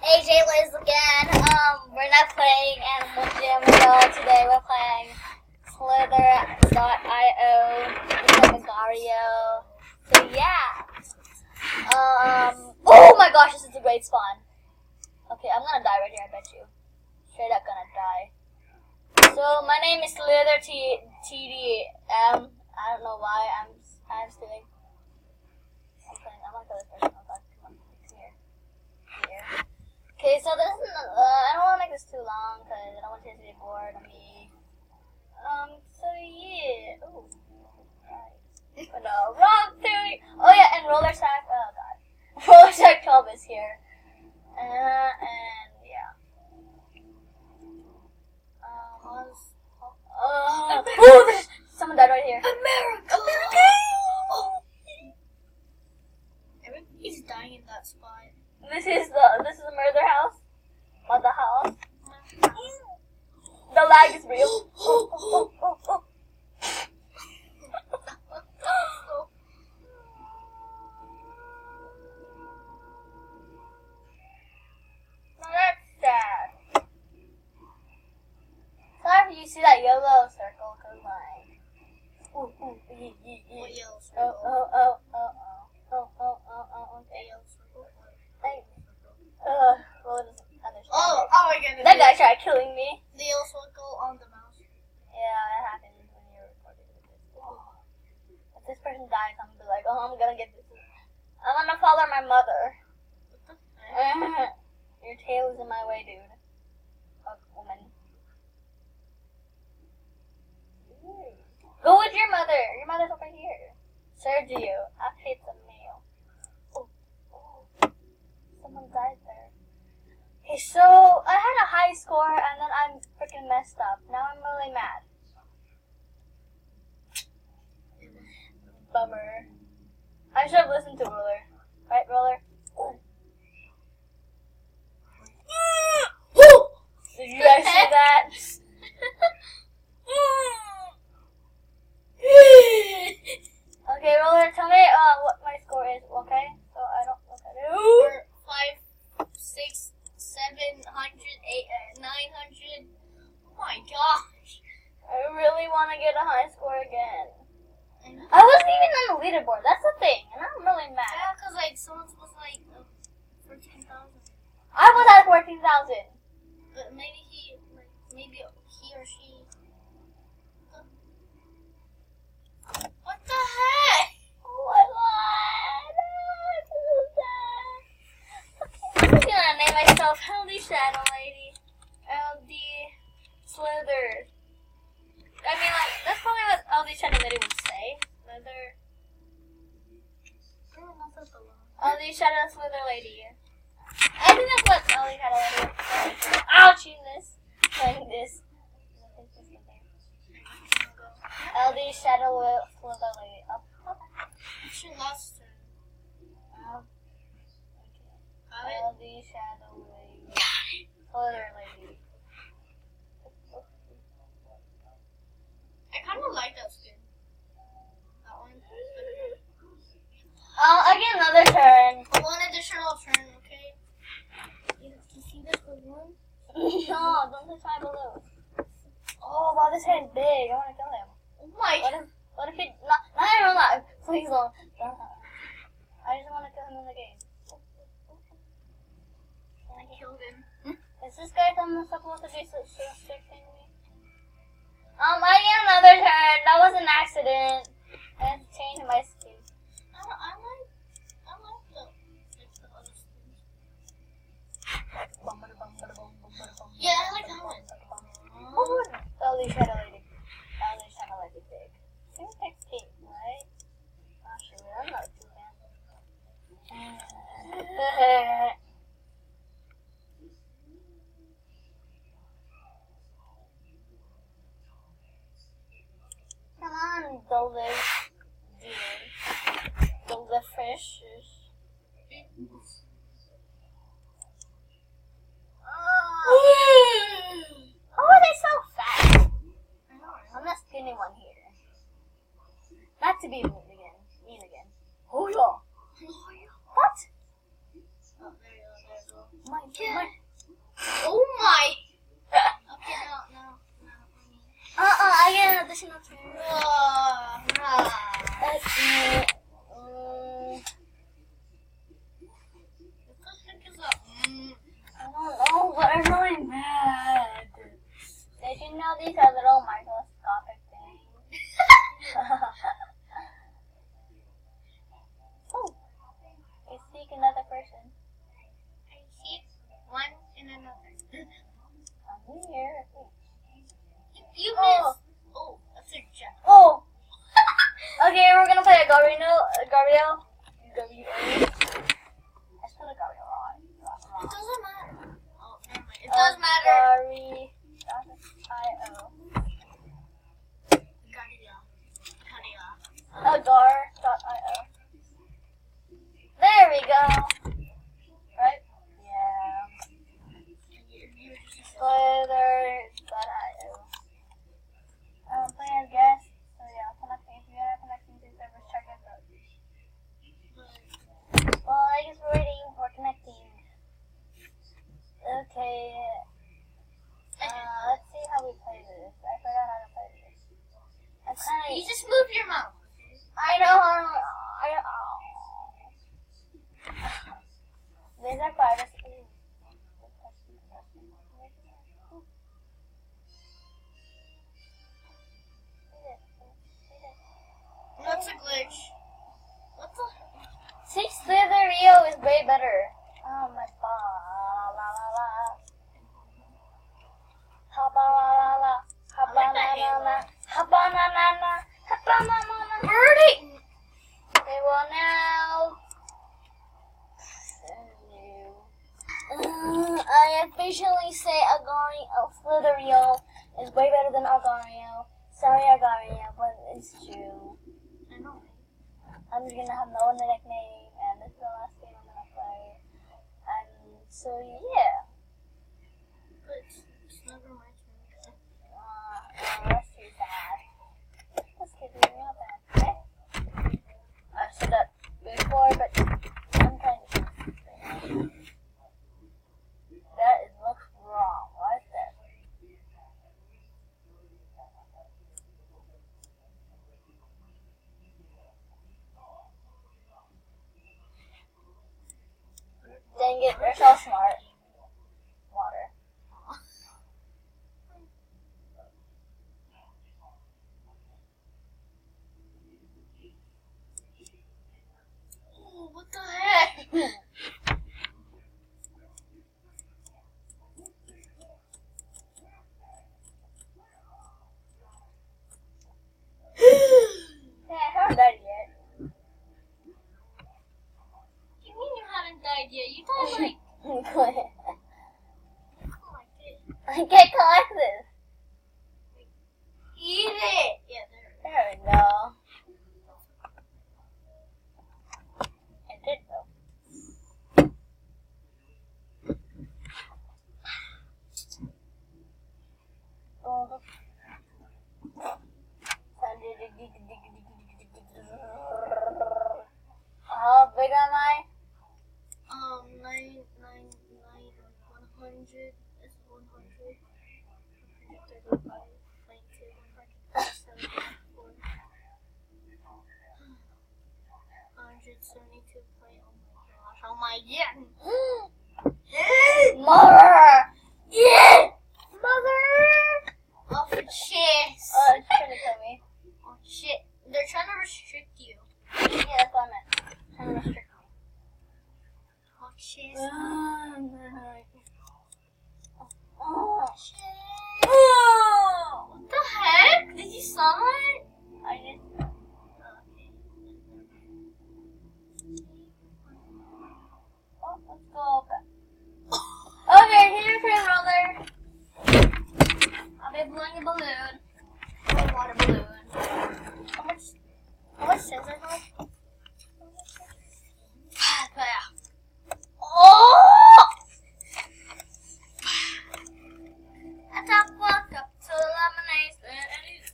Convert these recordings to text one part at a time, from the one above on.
AJ Liz again. We're not playing Animal Jam at today. We're playing Slither.io with Magario. So yeah. Oh my gosh, this is a great spawn. Okay, I'm gonna die right here, I bet you. Straight up gonna die. So my name is Slither TDM. I don't know why I'm stealing. I'm gonna kill this person. Oh god, come on, here. Okay, so this is I don't want to make this too long because I don't want you to be bored of me. So yeah. Ooh. Right. Oh, no, wrong theory. Oh yeah, and Roller Shack. Oh god, Roller Shack 12 is here. And yeah. Someone died right here. America! Everybody's dying in that spot. This is a murder house. Mother house. The lag is real. Now that's sad. Sorry if you see that yellow circle, cause like. What yellow circle? Oh. The yellow circle? Well, it doesn't understand. Oh my goodness. That guy tried killing me. The yellow circle on the mouse. Yeah, that happens when you're recording with this. If this person dies, I'm gonna be like, oh, I'm gonna get this. I'm gonna follow my mother. Your tail is in my way, dude. Fuck, woman. Go with your mother. Your mother's over here. Sergio, I hate the mail. Oh. Someone died there. Okay, so I had a high score and then I'm freaking messed up. Now I'm really mad. Bummer. I should have listened to Roller. Right, Roller? Did you guys see that? Okay, Roller, tell me what my score is, okay? So I don't look at it. We're 5, 6, 700, 8, 900. Oh my gosh. I really want to get a high score again. I wasn't even on the leaderboard, that's the thing, and I'm really mad. Yeah, because like someone was like 14,000. I was at 14,000. But maybe he or she. What the heck? I'm gonna name myself LD Shadow Lady. LD Slither. I mean, like, that's probably what LD Shadow Lady would say. Slither. LD Shadow Slither Lady. I think that's what LD Shadow Lady would say. Ouch, in this. Playing this. LD Shadow Slither Lady. It's your last turn. LD Shadow Lady. Slither Lady. I kind of like that skin. That one. I get another turn. One additional turn, okay? You see this balloon? No, don't touch my balloon. Oh, wow, this hand's big. I want to kill him. Oh my god. What if he... Not. Please don't. I just want to kill him in the game. I killed him. Is this guy supposed to be restricting me? I get another turn. That was an accident. I had to change my skin. I like the other skins. Yeah, I like that one. LD Shadow Lady. LD Shadow Lady big. Seems like pink, right? Actually, I'm not too bad. Come on, delicious. How are they so fast? I'm the skinny one here. Not to be mean again. Oh yeah. What? Oh, there you go. My Come here. You Oh. missed. Oh, that's a jump. Oh! Okay, we're gonna play a Gabriel. Gabriel. I spelled a Gabriel wrong. It doesn't matter. Oh, never mind. It does matter. Gary.io. Gabriel. Agar.io. There we go. Right? Yeah. Slither.io. Playing as guest. So yeah, connecting. If you're connecting to servers, check it out. Well, I guess we're waiting for connecting. Okay. Let's see how we play this. I forgot how to play this. I'm kind You of. just move your mouth. I know how to. There's our privacy. That's a glitch. What the? See, Slitherio is way better. Oh my god. La la la. Haba la la la. Haba I like na that na na. Haba na na na. Haba na na na. Word it. They will now. I officially say Slitherio is way better than Agario. Sorry, Agario, but it's true. I know. I'm just gonna have no nickname, and this is the last game I'm gonna play. And so, yeah. But it's never my turn. That's too bad. Let's get it real bad, okay? I've said that before, but I'm trying to. That looks wrong. Why is that? Dang it, they're so smart. Water. Oh, what the heck? Yeah, I haven't died yet. You mean you haven't died yet? You died like. Quit. Like this. I can't collect this. Eat it. Yeah, there. There we go. I did though. How big am I? 100 is 100. 135, 92, 174. 172 play. Oh my gosh. Mother! Yeah! Mother! Oh, chest. It's trying to kill me. Oh, shit. They're trying to restrict you. Yeah, that's what I meant. Trying to restrict me. Oh, chest. Oh. What the heck? Did you saw that? I did. Oh, let's go back. Okay, here's your roller. I'll be blowing a balloon. A water balloon. How much sense I have? Oh! I top walk up to lemonade stand.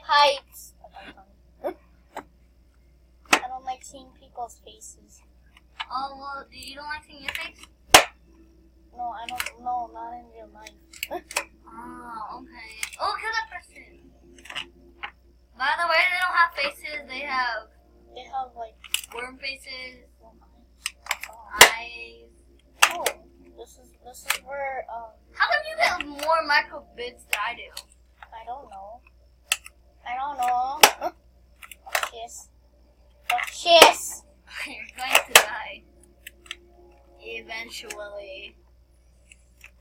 my pipes. I don't like seeing people's faces. Oh, well, you don't like seeing your face? No, I don't. No, not in real life. Oh, okay. Oh, kill that person. By the way, they don't have faces. They have like. worm faces, Oh, eyes. oh, this is where How come you get more micro bits than I do? I don't know. Oh, shiz. Oh, shiz. You're going to die. Eventually.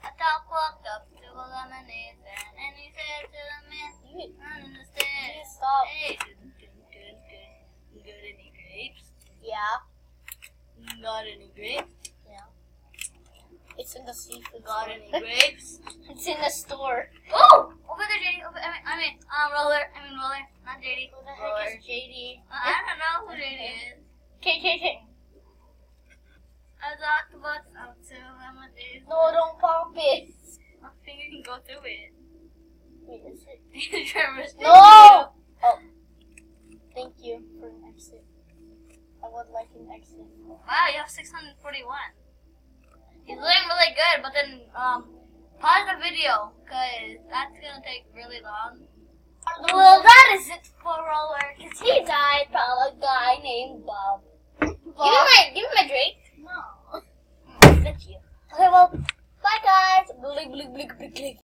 A dog walked up to a lemonade stand and he said to the man, You understand. stop. Hey, got any grapes? Yeah. Got any grapes? Yeah. It's in the seafood Got store. any grapes? It's in the store. Oh! Over there, JD. Roller. Not JD. Who the Roller. heck is JD? I don't know who JD is. K. I thought about out to lemonade. No, don't pop it. I think you can go through it. Wait, is it? Trevor's No! Oh. Thank you for an exit. I would like an exit. Wow, you have 641. He's doing really good, but then pause the video because that's gonna take really long. Well, that is it for Roller, because he died from a guy named Bob. Give me my drink. No. That's you. Okay, well, bye guys. Blick, blick, blick, blick, blick.